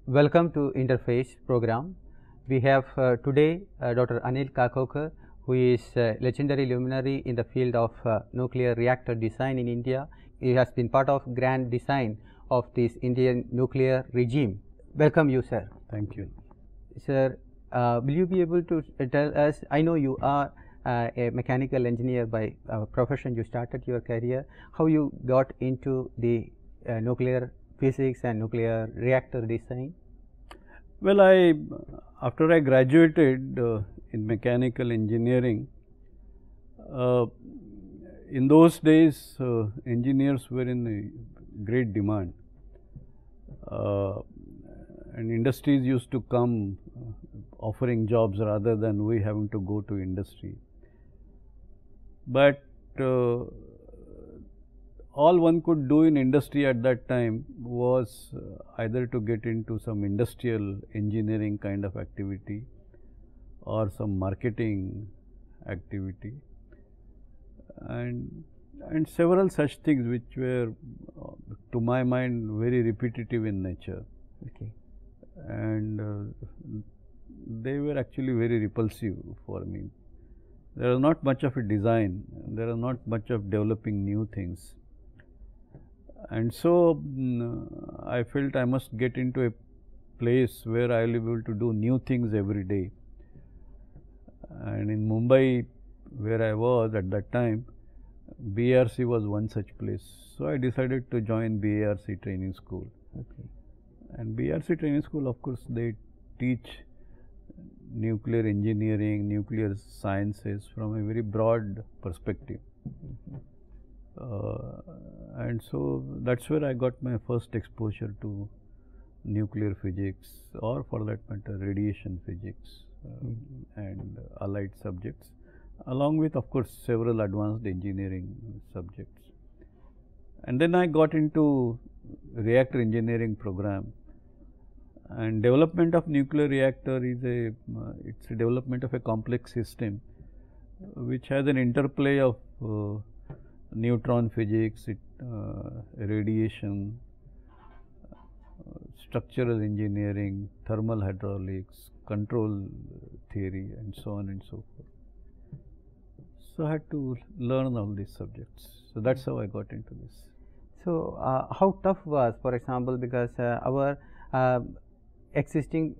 Welcome to Interface program. We have today Dr. Anil Kakokar, who is a legendary luminary in the field of nuclear reactor design in India. He has been part of grand design of this Indian nuclear regime. Welcome you, sir. Thank you. Sir, will you be able to tell us, I know you are a mechanical engineer by profession, you started your career, how you got into the nuclear physics and nuclear reactor design? Well, after I graduated in mechanical engineering, uh, in those days engineers were in great demand, and industries used to come offering jobs rather than we having to go to industry. But all one could do in industry at that time was either to get into some industrial engineering kind of activity or some marketing activity, and several such things which were to my mind very repetitive in nature. Okay. And they were actually very repulsive for me. There is not much of a design, there is not much of developing new things. And so I felt I must get into a place where I will be able to do new things every day. And in Mumbai, where I was at that time, BARC was one such place. So I decided to join BARC training school. Okay. And BARC training school, of course, they teach nuclear engineering, nuclear sciences from a very broad perspective. And so that's where I got my first exposure to nuclear physics, or for that matter radiation physics and allied subjects, along with of course several advanced engineering subjects. And then I got into reactor engineering program, and development of nuclear reactor is it's a development of a complex system which has an interplay of neutron physics, radiation, structural engineering, thermal hydraulics, control theory, and so on and so forth. So I had to learn all these subjects. So that's how I got into this. So how tough was, for example, because our existing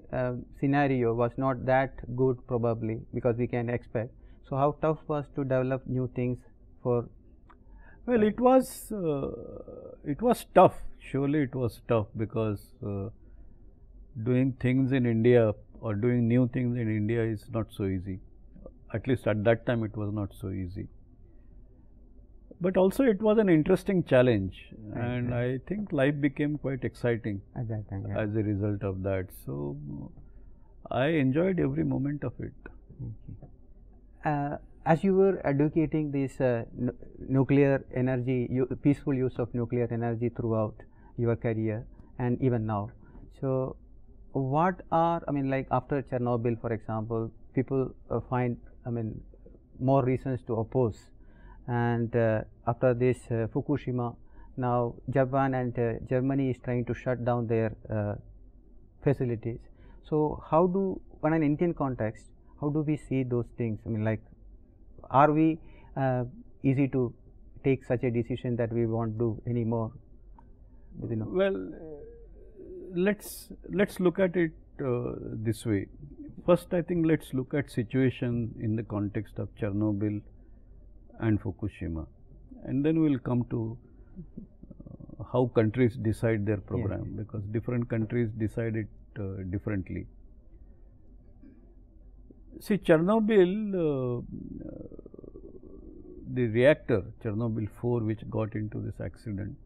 scenario was not that good probably, because we can expect. So how tough was to develop new things for? Well, it was tough. Surely it was tough, because doing things in India or doing new things in India is not so easy. At least at that time it was not so easy. But also it was an interesting challenge, and I think life became quite exciting At that time, yeah. as a result of that. So I enjoyed every moment of it. As you were advocating this nuclear energy, peaceful use of nuclear energy throughout your career and even now, so what are, I mean, like after Chernobyl, for example, people find, I mean, more reasons to oppose, and after this Fukushima, now Japan and Germany is trying to shut down their facilities. So how do, on an Indian context, how do we see those things? I mean, like, are we easy to take such a decision that we won't do anymore? Well, let's look at it this way. First, I think let's look at situation in the context of Chernobyl and Fukushima, and then we will come to how countries decide their program, yes, because different countries decide it differently. See, Chernobyl, the reactor Chernobyl 4, which got into this accident,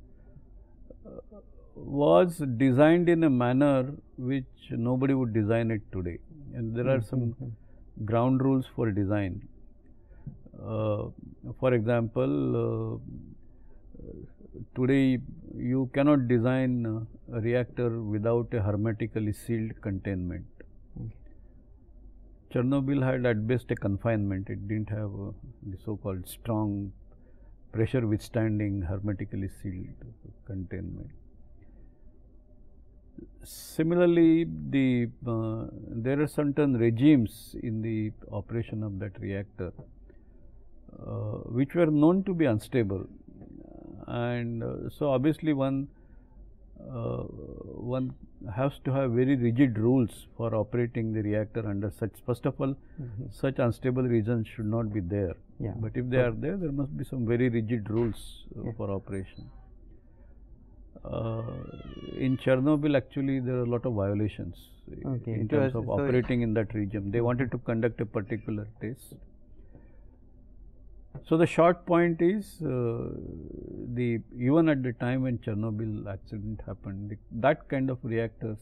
was designed in a manner which nobody would design it today, and there are some ground rules for design. For example, today you cannot design a reactor without a hermetically sealed containment. Chernobyl had at best a confinement. It didn't have the so-called strong pressure withstanding hermetically sealed containment. Similarly, there are certain regimes in the operation of that reactor which were known to be unstable, and so obviously one has to have very rigid rules for operating the reactor under such. First of all, such unstable regions should not be there. Yeah. But if they are there, there must be some very rigid rules for operation. In Chernobyl, actually, there are a lot of violations in terms of operating in that region. They wanted to conduct a particular test. So the short point is, even at the time when Chernobyl accident happened, that kind of reactors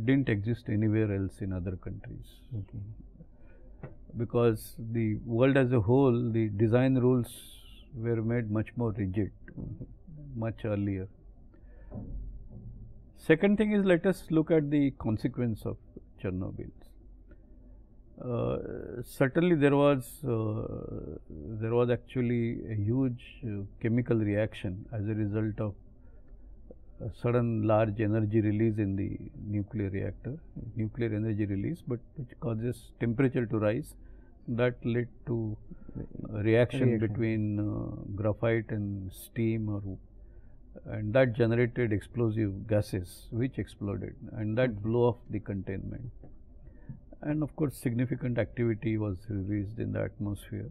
didn't exist anywhere else in other countries. Because the world as a whole, the design rules were made much more rigid, much earlier. Second thing is, let us look at the consequence of Chernobyl. Certainly there was actually a huge chemical reaction as a result of a sudden large energy release in the nuclear reactor, nuclear energy release, but which causes temperature to rise. That led to a reaction between graphite and steam, and that generated explosive gases which exploded, and that blew off the containment. And of course, significant activity was released in the atmosphere,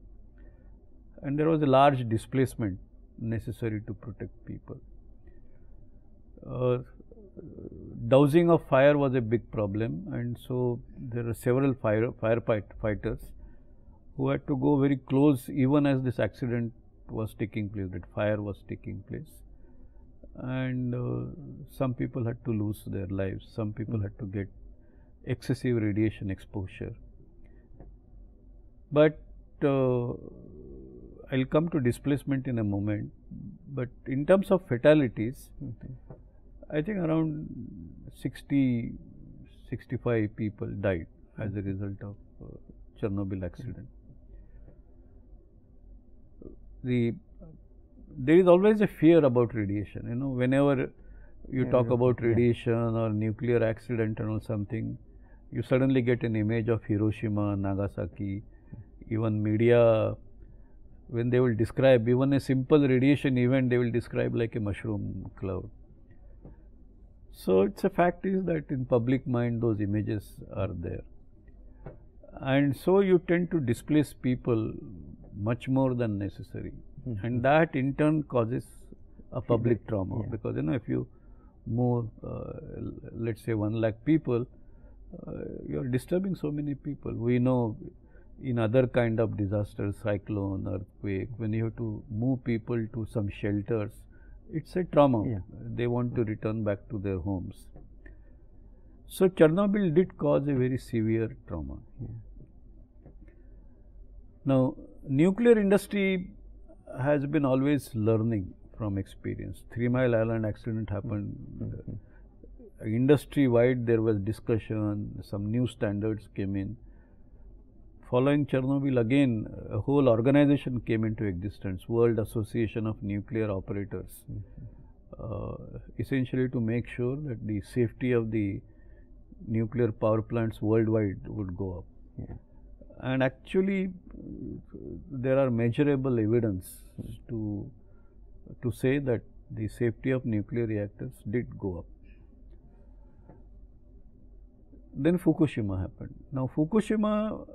and there was a large displacement necessary to protect people. Dousing of fire was a big problem, and so there are several firefighters who had to go very close even as this accident was taking place, that fire was taking place, and some people had to lose their lives, some people had to get excessive radiation exposure. But I'll come to displacement in a moment. But in terms of fatalities, I think around 65 people died as a result of Chernobyl accident. There is always a fear about radiation. You know, whenever you talk about radiation or nuclear accident or something, you suddenly get an image of Hiroshima, Nagasaki. Even media, when they will describe even a simple radiation event, they will describe like a mushroom cloud. So it's a fact is that in public mind those images are there, and so you tend to displace people much more than necessary, and that in turn causes a public trauma, because if you move let's say 1 lakh people, you are disturbing so many people. We know in other kind of disasters, cyclone, earthquake, when you have to move people to some shelters, it's a trauma. They want to return back to their homes. So Chernobyl did cause a very severe trauma. Now, nuclear industry has been always learning from experience. 3 Mile Island accident happened. Industry wide there was discussion, some new standards came in. Following Chernobyl, again a whole organization came into existence, World Association of Nuclear Operators, essentially to make sure that the safety of the nuclear power plants worldwide would go up. And actually there are measurable evidence to say that the safety of nuclear reactors did go up. Then Fukushima happened. Now Fukushima,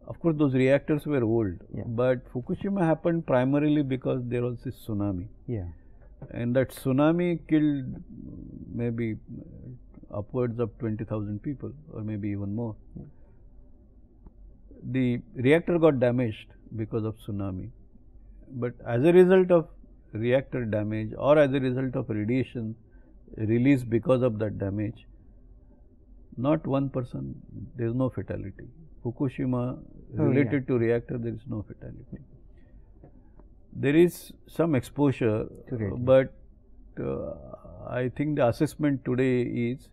of course those reactors were old, but Fukushima happened primarily because there was this tsunami. And that tsunami killed maybe upwards of 20,000 people, or maybe even more. The reactor got damaged because of tsunami, but as a result of reactor damage or as a result of radiation release because of that damage, not one person, there is no fatality. Fukushima related to reactor, there is no fatality. There is some exposure, but I think the assessment today is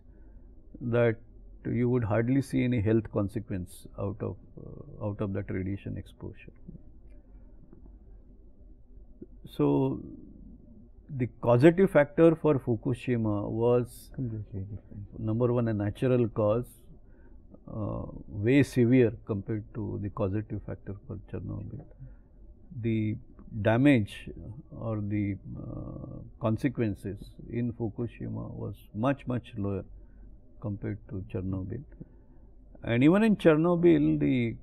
that you would hardly see any health consequence out of that radiation exposure. So the causative factor for Fukushima was Completely different. number one, a natural cause, way severe compared to the causative factor for Chernobyl. The damage or the consequences in Fukushima was much, much lower compared to Chernobyl. And even in Chernobyl, the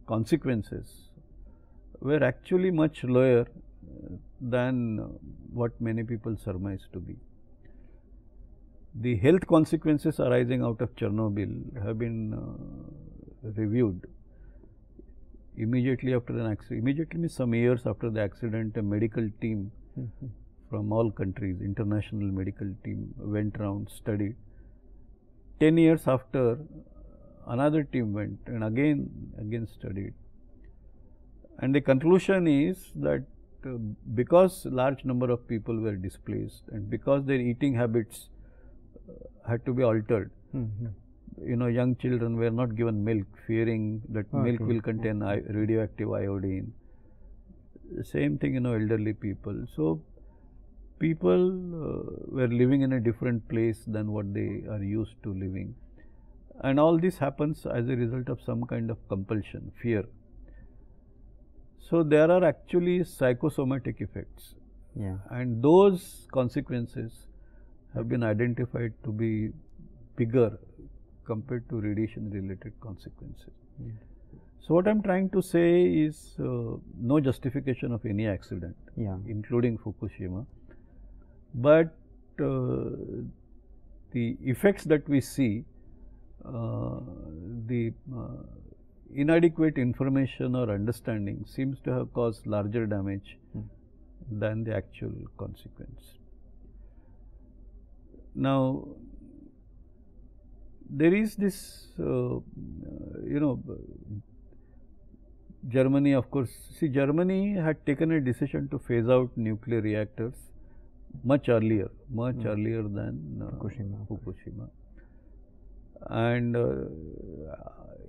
consequences were actually much lower than what many people surmise to be. The health consequences arising out of Chernobyl have been reviewed. Immediately after an accident, immediately means some years after the accident, a medical team from all countries, international medical team, went around, studied. 10 years after, another team went and again studied. And the conclusion is that because large number of people were displaced and because their eating habits had to be altered, you know, young children were not given milk, fearing that milk will contain radioactive iodine. Same thing, you know, elderly people. So, people were living in a different place than what they are used to living. And all this happens as a result of some kind of compulsion, fear. So, there are actually psychosomatic effects. Yeah. And those consequences have been identified to be bigger compared to radiation related consequences. Yeah. So, what I am trying to say is no justification of any accident, including Fukushima, but the effects that we see, the inadequate information or understanding seems to have caused larger damage than the actual consequence. Now, there is this, you know, Germany, of course, see, Germany had taken a decision to phase out nuclear reactors much earlier than Fukushima. And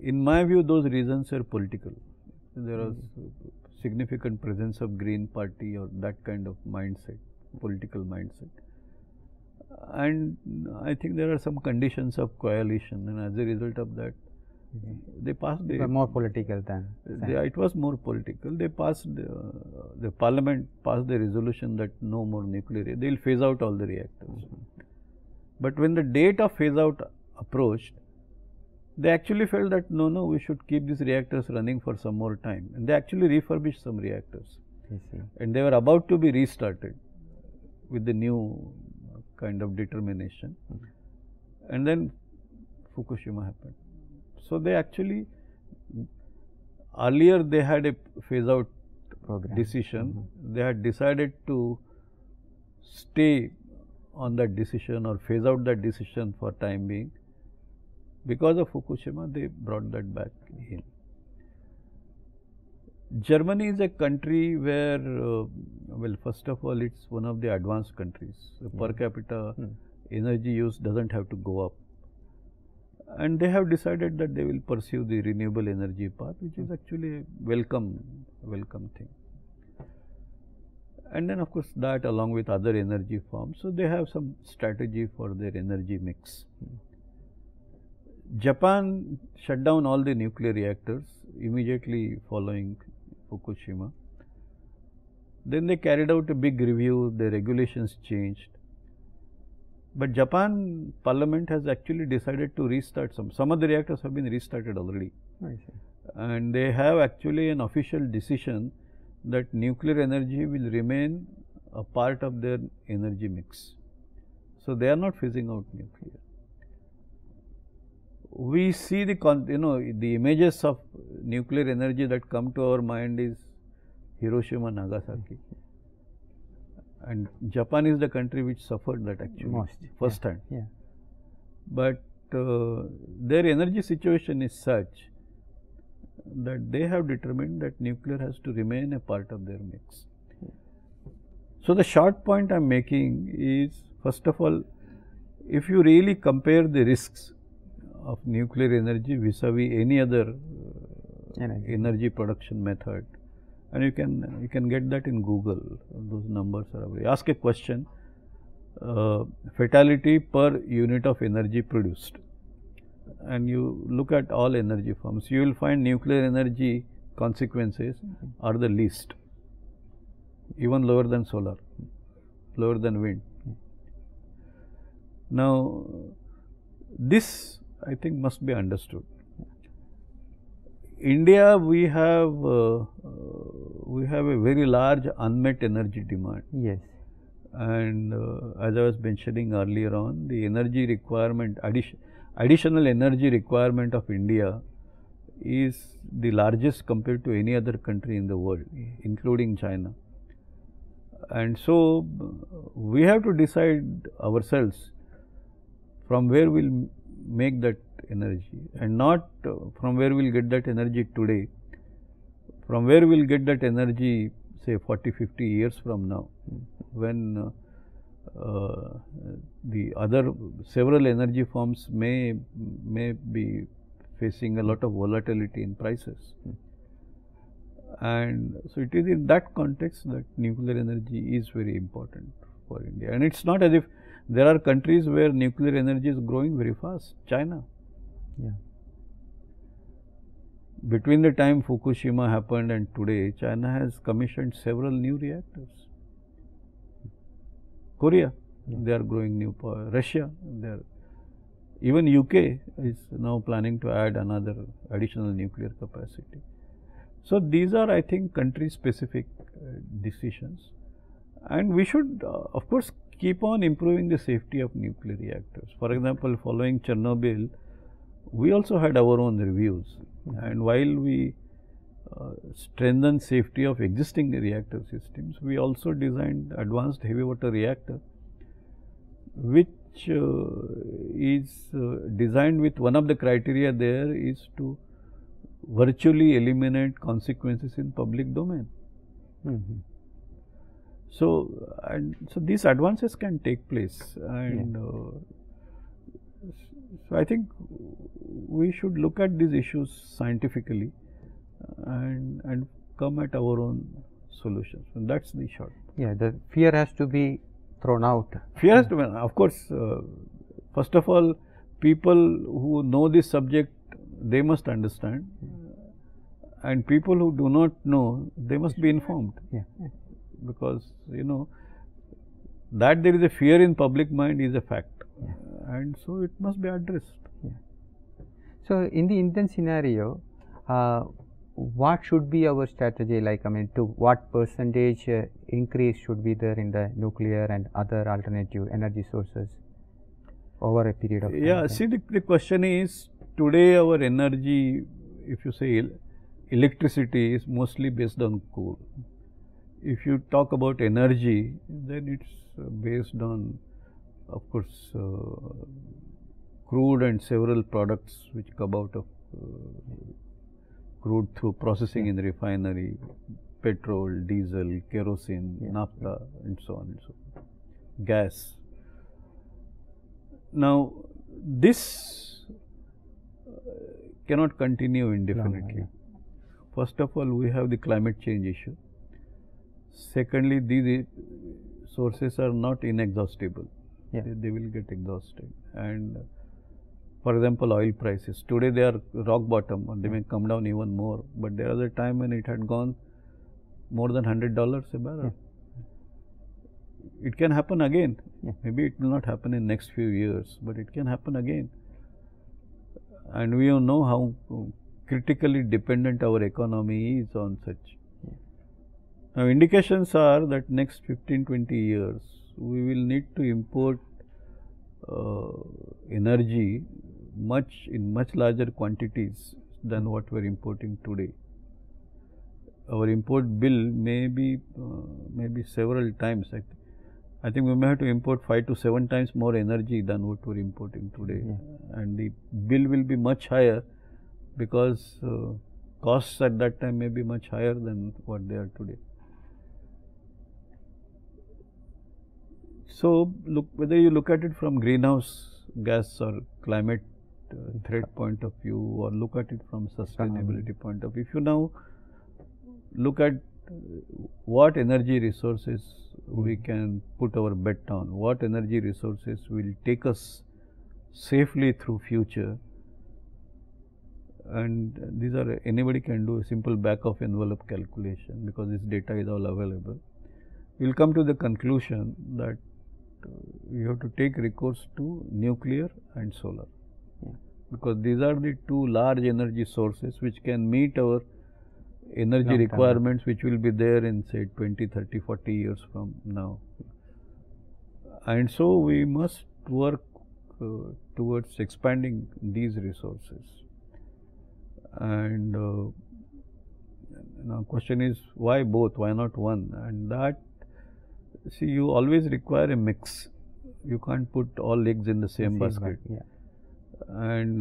in my view, those reasons are political. There was significant presence of Green Party or that kind of mindset, political mindset. And I think there are some conditions of coalition, and as a result of that, they passed the more political than it was more political. They passed the parliament passed the resolution that no more nuclear. They will phase out all the reactors. But when the date of phase out approached, they actually felt that no, we should keep these reactors running for some more time, and they actually refurbished some reactors, and they were about to be restarted with the new kind of determination, and then Fukushima happened. So, they actually earlier they had a phase out decision, they had decided to stay on that decision or phase out that decision for time being. Because of Fukushima, they brought that back in. Germany is a country where, well, first of all, it's one of the advanced countries. Per capita energy use doesn't have to go up. And they have decided that they will pursue the renewable energy path, which is actually a welcome thing. And then, of course, that along with other energy forms. So, they have some strategy for their energy mix. Japan shut down all the nuclear reactors immediately following Fukushima. Then they carried out a big review, the regulations changed. But Japan parliament has actually decided to restart some of the reactors have been restarted already. And they have actually an official decision that nuclear energy will remain a part of their energy mix. So, they are not phasing out nuclear. We see the the images of nuclear energy that come to our mind is Hiroshima, Nagasaki, and Japan is the country which suffered that actually first hand. But their energy situation is such that they have determined that nuclear has to remain a part of their mix. So, the short point I am making is, first of all, if you really compare the risks of nuclear energy vis-a-vis any other energy production method, and you can get that in Google. Those numbers are available. Ask a question, fatality per unit of energy produced, and you look at all energy forms, you will find nuclear energy consequences are the least, even lower than solar, lower than wind. Now, this I think must be understood. India, we have a very large unmet energy demand. Yes. And as I was mentioning earlier on, the energy requirement, additional energy requirement of India is the largest compared to any other country in the world, including China. And so, we have to decide ourselves from where we will make that energy, and not from where we will get that energy today, from where we will get that energy say 40-50 years from now, when the other several energy forms may be facing a lot of volatility in prices. And so, it is in that context that nuclear energy is very important for India. And it is not as if there are countries where nuclear energy is growing very fast. China. Yeah. Between the time Fukushima happened and today, China has commissioned several new reactors. Korea, they are growing new power. Russia, they are, even UK is now planning to add another additional nuclear capacity. So, these are, I think, country specific decisions, and we should of course keep on improving the safety of nuclear reactors. For example, following Chernobyl, we also had our own reviews, and while we strengthened safety of existing reactor systems, we also designed advanced heavy water reactor, which is designed with one of the criteria there is to virtually eliminate consequences in public domain. So, so these advances can take place, and so I think we should look at these issues scientifically and come at our own solutions. And that's the short. Yeah, the fear has to be thrown out. Fear has to be, of course. First of all, people who know this subject, they must understand, and people who do not know, they must be informed. Yeah. Because that there is a fear in public mind is a fact, and so it must be addressed. Yeah. So, in the Indian scenario, what should be our strategy? Like, I mean, to what percentage increase should be there in the nuclear and other alternative energy sources over a period of time? Yeah, see, the question is, today our energy, if you say electricity, is mostly based on coal. If you talk about energy, then it is based on, of course, crude and several products which come out of crude through processing in the refinery, petrol, diesel, kerosene, naphtha, and so on and so forth, gas. Now, this cannot continue indefinitely. First of all, we have the climate change issue. Secondly, these sources are not inexhaustible. They will get exhausted. And for example, oil prices, today they are rock bottom, and they may come down even more, but there was a time when it had gone more than $100 a barrel. It can happen again. Maybe it will not happen in next few years, but it can happen again. And we all know how critically dependent our economy is on such. Now, indications are that next 15-20 years, we will need to import energy in much larger quantities than what we are importing today. Our import bill may be several times. I think we may have to import 5 to 7 times more energy than what we are importing today, and the bill will be much higher because costs at that time may be much higher than what they are today. So, whether you look at it from greenhouse gas or climate threat point of view, or look at it from sustainability point of view. If you now look at what energy resources we can put our bet on, what energy resources will take us safely through future, and these are, anybody can do a simple back of envelope calculation because this data is all available. We will come to the conclusion that you have to take recourse to nuclear and solar, because these are the two large energy sources which can meet our energy requirements, which will be there in say 20, 30, 40 years from now. And so we must work towards expanding these resources. And now question is, why both, why not one? And that, see, you always require a mix. You can't put all eggs in the same basket. And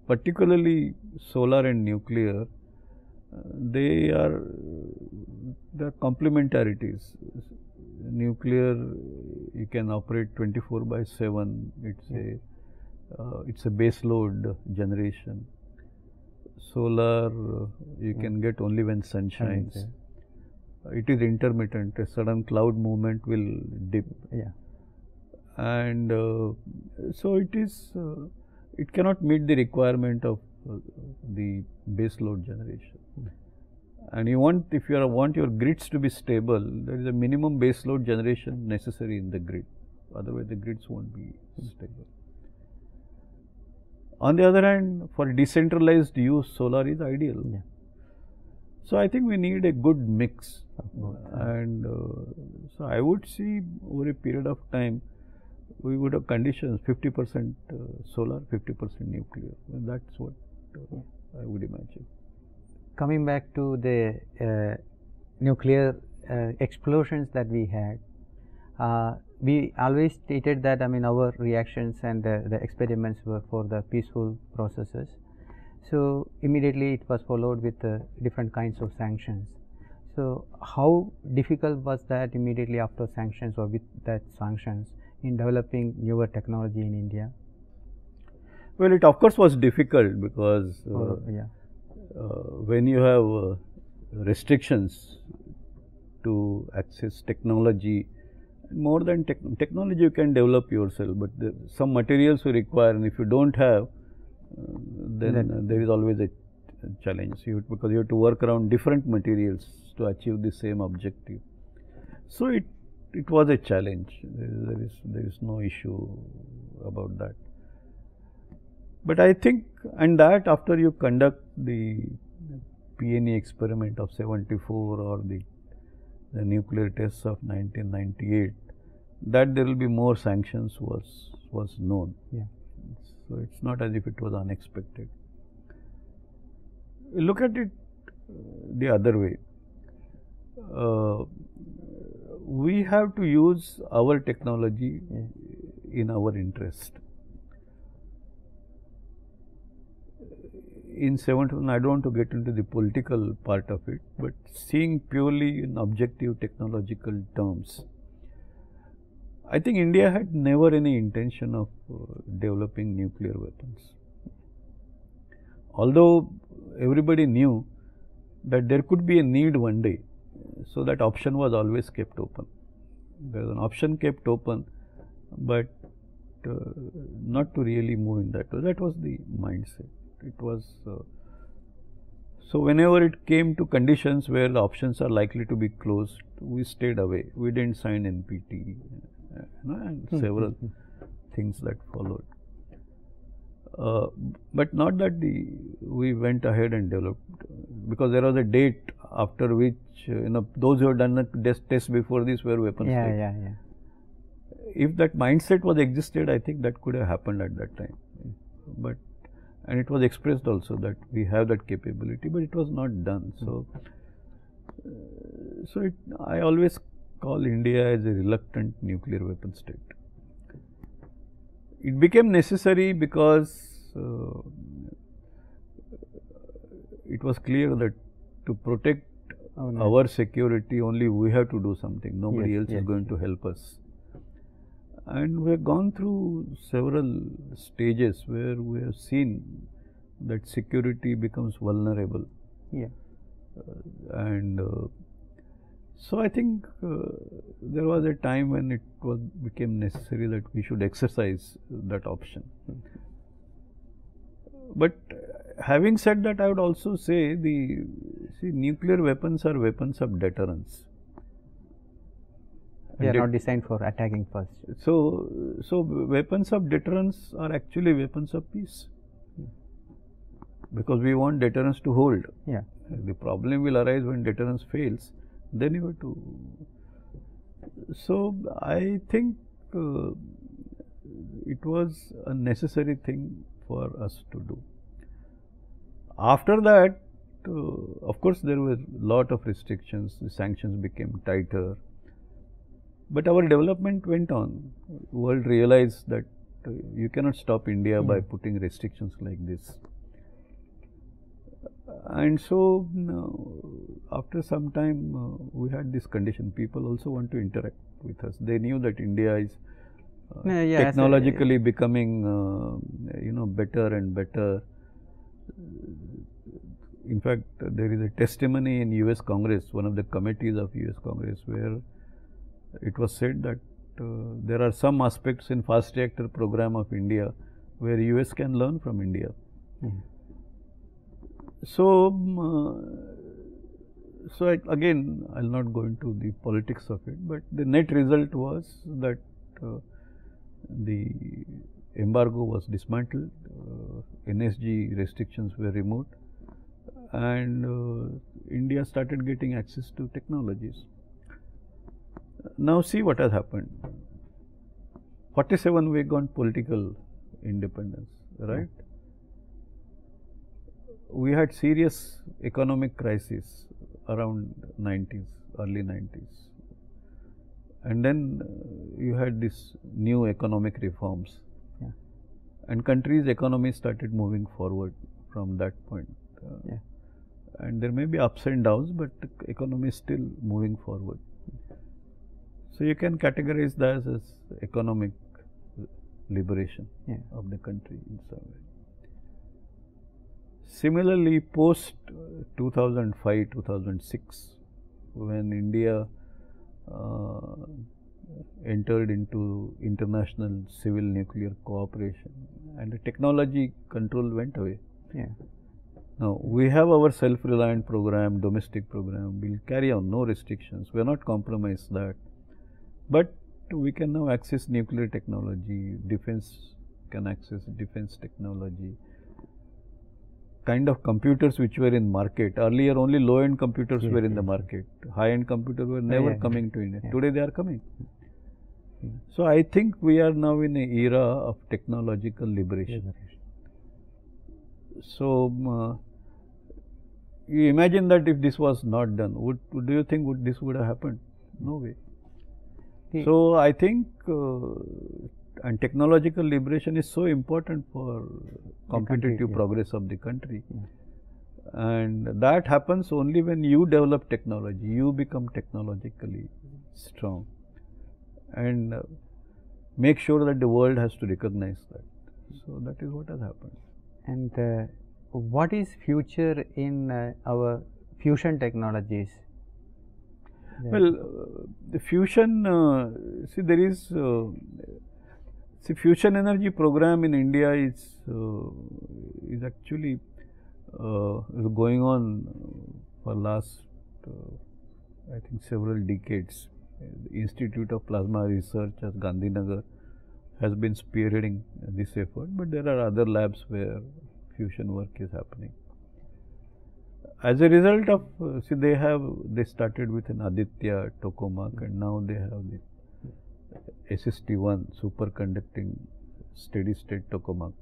particularly solar and nuclear, they are complementarities. Nuclear, you can operate 24/7. It's a base load generation. Solar, you can get only when sun shines. It is intermittent. A sudden cloud movement will dip. And so it is. It cannot meet the requirement of the base load generation. And you want, if you want your grids to be stable, there is a minimum base load generation necessary in the grid. Otherwise, the grids won't be stable. On the other hand, for decentralized use, solar is ideal. So I think we need a good mix. And so I would see over a period of time, we would have conditions 50% solar, 50% nuclear. And that's what I would imagine. Coming back to the nuclear explosions that we had, we always stated that, I mean, our reactions and the experiments were for the peaceful processes. So immediately it was followed with different kinds of sanctions. So how difficult was that immediately after sanctions or with that sanctions in developing newer technology in India? Well, it of course was difficult because when you have restrictions to access technology, more than technology you can develop yourself, but some materials you require, and if you don't have, then there is always a challenge, because you have to work around different materials to achieve the same objective. So it was a challenge. There is no issue about that. But I think, and that after you conduct the PNE experiment of 74 or the nuclear tests of 1998, that there will be more sanctions was known. So it's not as if it was unexpected. Look at it the other way. We have to use our technology in our interest. In 71, I don't want to get into the political part of it, but seeing purely in objective technological terms, I think India had never any intention of developing nuclear weapons. Although everybody knew that there could be a need one day, so that option was always kept open. There was an option kept open, but not to really move in that way. That was the mindset. It was so whenever it came to conditions where the options are likely to be closed, we stayed away. We didn't sign NPT, and several things that followed. But not that we went ahead and developed, because there was a date after which those who had done the test before this were weapons. If that mindset was existed, I think that could have happened at that time. But and it was expressed also that we have that capability, but it was not done. So, I always call India as a reluctant nuclear weapon state. It became necessary because it was clear that to protect our security, only we have to do something. Nobody else is going to help us. And we have gone through several stages where we have seen that security becomes vulnerable. And So I think there was a time when it became necessary that we should exercise that option. But having said that, I would also say nuclear weapons are weapons of deterrence. They are not designed for attacking first. So weapons of deterrence are actually weapons of peace, because we want deterrence to hold. Yeah. The problem will arise when deterrence fails. Then you have to. So I think it was a necessary thing for us to do. After that, of course, there were a lot of restrictions. The sanctions became tighter. But our development went on. The world realized that you cannot stop India by putting restrictions like this. And so, after some time, we had this condition. People also want to interact with us. They knew that India is technologically becoming, better and better. In fact, there is a testimony in US Congress, one of the committees of US Congress, where it was said that there are some aspects in fast reactor program of India where US can learn from India. So again, I will not go into the politics of it, but the net result was that the embargo was dismantled, NSG restrictions were removed, and India started getting access to technologies. Now see what has happened. 47 we got political independence, right? We had serious economic crisis around 90s, early 90s. And then you had this new economic reforms. And countries' economies started moving forward from that point. And there may be ups and downs, but the economy is still moving forward. So you can categorize that as economic liberation of the country in some way. Similarly, post 2005, 2006, when India entered into international civil nuclear cooperation, and the technology control went away. Now, we have our self-reliant program, domestic program, we will carry on, no restrictions, we are not compromised that. But we can now access nuclear technology, defense can access defense technology, kind of computers which were in market. Earlier only low-end computers were in the market, high-end computers were never coming to India. Today they are coming. So I think we are now in an era of technological liberation. So you imagine that if this was not done, do you think this would have happened? No way. So I think and technological liberation is so important for competitive progress of the country. And that happens only when you develop technology, you become technologically strong, and make sure that the world has to recognize that. So that is what has happened. And what is future in our fusion technologies? Well, the fusion, there is fusion energy program in India is actually going on for last I think several decades. The Institute of Plasma Research at Gandhinagar has been spearheading this effort, but there are other labs where fusion work is happening. As a result of, they started with an Aditya tokamak, and now they have the SST-1 superconducting steady state tokamak,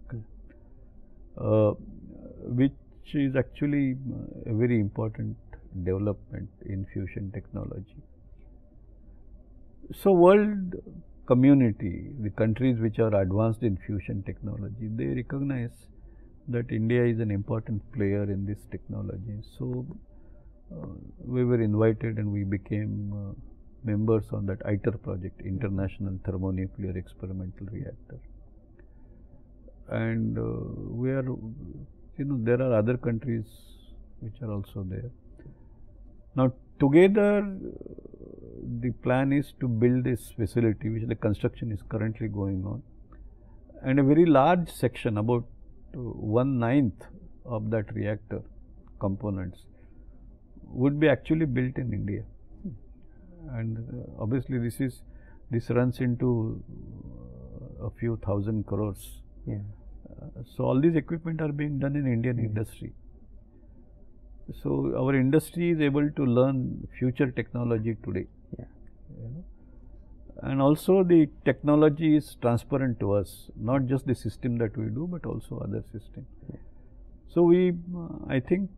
which is actually a very important development in fusion technology. So world community, the countries which are advanced in fusion technology, they recognize that India is an important player in this technology. So we were invited and we became members on that ITER project, International Thermonuclear Experimental Reactor. And we are, there are other countries which are also there. Now together the plan is to build this facility, which the construction is currently going on, and a very large section, about 1/9 of that reactor components, would be actually built in India. And obviously this runs into a few thousand crores. Yeah. So all these equipment are being done in Indian industry. So our industry is able to learn future technology today. Yeah. You know? And also the technology is transparent to us, not just the system that we do, but also other systems. Yeah. So I think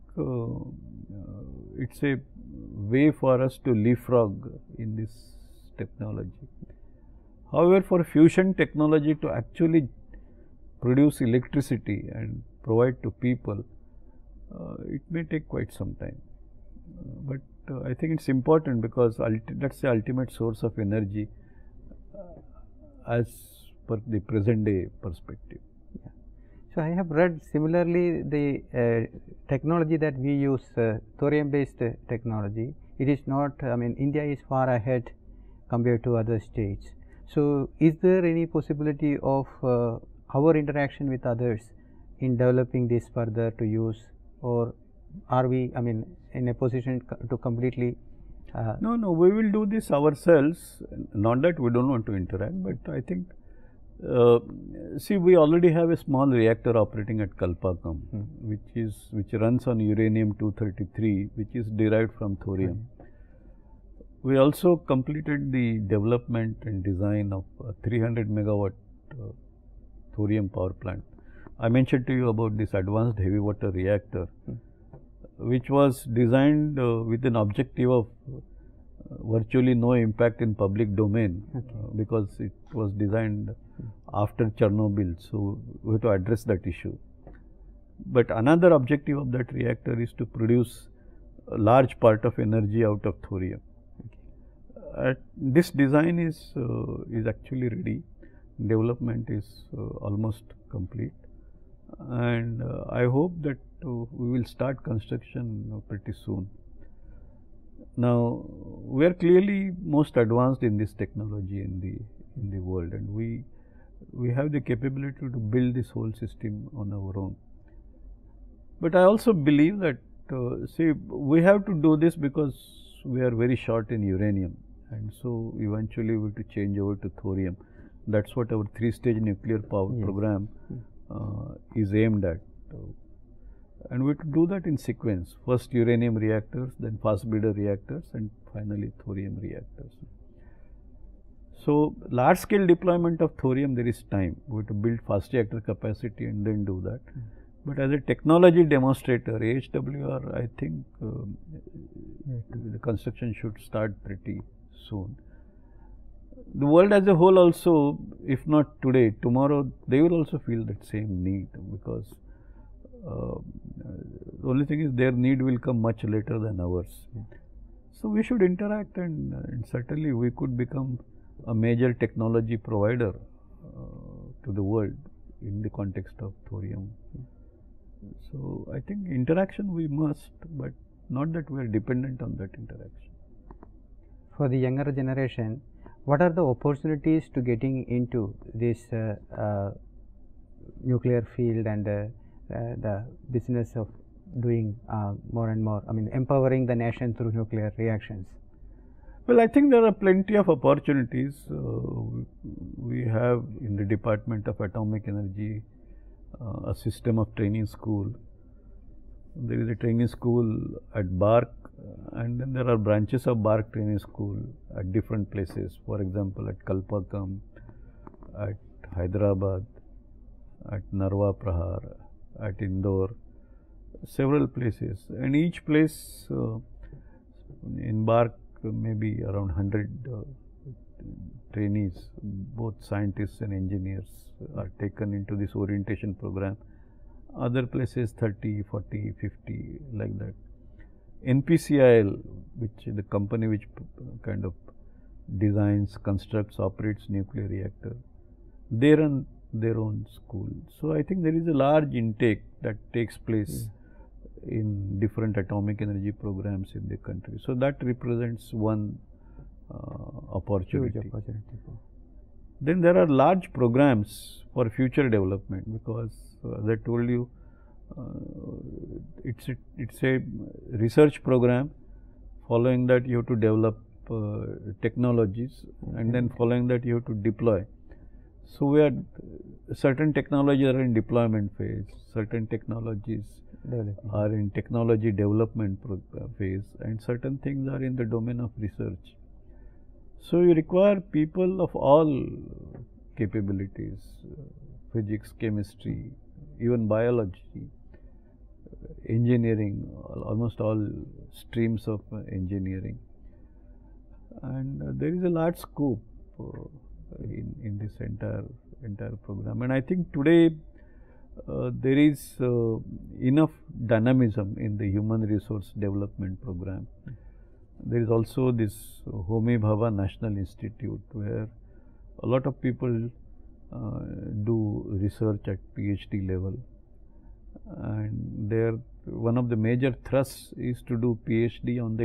it's a way for us to leapfrog in this technology. However, for fusion technology to actually produce electricity and provide to people, it may take quite some time. But I think it's important because that's the ultimate source of energy as per the present day perspective. Yeah. So I have read similarly the technology that we use, thorium based technology, it is not, I mean India is far ahead compared to other states. So is there any possibility of our interaction with others in developing this further to use, or are we, I mean, in a position to completely No, we will do this ourselves. Not that we don't want to interact, but I think, see, we already have a small reactor operating at Kalpakkam, which runs on uranium-233, which is derived from thorium. We also completed the development and design of a 300 megawatt thorium power plant. I mentioned to you about this advanced heavy water reactor, which was designed with an objective of virtually no impact in public domain, because it was designed after Chernobyl. So we have to address that issue. But another objective of that reactor is to produce a large part of energy out of thorium. This design is actually ready. Development is almost complete, and I hope that we will start construction pretty soon. Now, we are clearly most advanced in this technology in the world, and we have the capability to build this whole system on our own. But I also believe that see, we have to do this because we are very short in uranium, and so eventually we have to change over to thorium. That's what our 3-stage nuclear power program is aimed at. And we have to do that in sequence. First uranium reactors, then fast breeder reactors, and finally thorium reactors. So, large scale deployment of thorium, there is time. We have to build fast reactor capacity and then do that. But as a technology demonstrator, AHWR, I think the construction should start pretty soon. The world as a whole also, if not today, tomorrow, they will also feel that same need, because the only thing is their need will come much later than ours. So we should interact, and certainly we could become a major technology provider to the world in the context of thorium. So I think interaction we must, but not that we are dependent on that interaction. For the younger generation, what are the opportunities to getting into this nuclear field and the business of doing more and more, I mean, empowering the nation through nuclear reactions? Well, I think there are plenty of opportunities. We have in the Department of Atomic Energy a system of training school. There is a training school at BARC, and then there are branches of BARC training school at different places. For example, at Kalpakkam, at Hyderabad, at Narwa Prahar, at Indore, several places. And each place in BARC, maybe around 100 trainees, both scientists and engineers, are taken into this orientation program. Other places 30, 40, 50, like that. NPCIL, which is the company which kind of designs, constructs, operates nuclear reactor, they run their own school. So I think there is a large intake that takes place in different atomic energy programs in the country. So that represents one opportunity. Huge opportunity. Then there are large programs for future development, because as I told you, it's a research program. Following that, you have to develop technologies, and then following that, you have to deploy. So we are certain technologies are in deployment phase, certain technologies are in technology development phase, and certain things are in the domain of research. So you require people of all capabilities, physics, chemistry, even biology, engineering, almost all streams of engineering. And there is a large scope in this entire program. And I think today there is enough dynamism in the human resource development program. There is also this Homi Bhabha National Institute, where a lot of people do research at PhD level, and there one of the major thrusts is to do PhD on the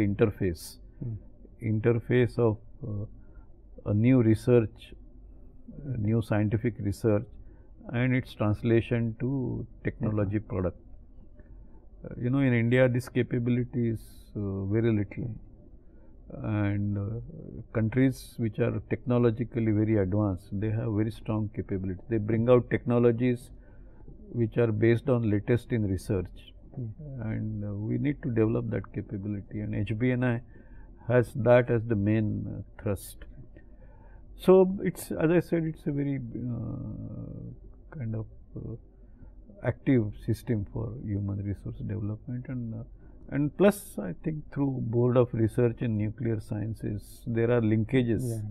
interface of a new research, new scientific research, and its translation to technology product. In India this capability is very little, and countries which are technologically very advanced, they have very strong capability. They bring out technologies which are based on latest in research, and we need to develop that capability, and HBNI has that as the main thrust. So it's, as I said, it's a very kind of active system for human resource development, and plus I think through Board of Research in Nuclear Sciences there are linkages,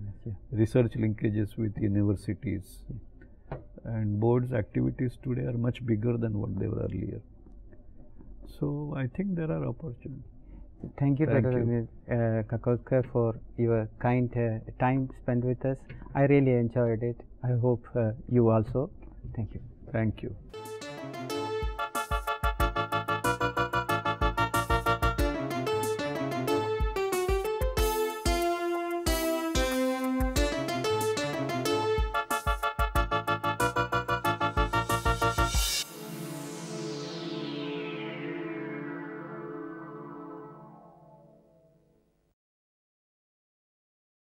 research linkages with universities, and board's activities today are much bigger than what they were earlier. So I think there are opportunities. Thank you, Dr. Kakolkar, for your kind time spent with us. I really enjoyed it. I hope you also. Thank you. Thank you.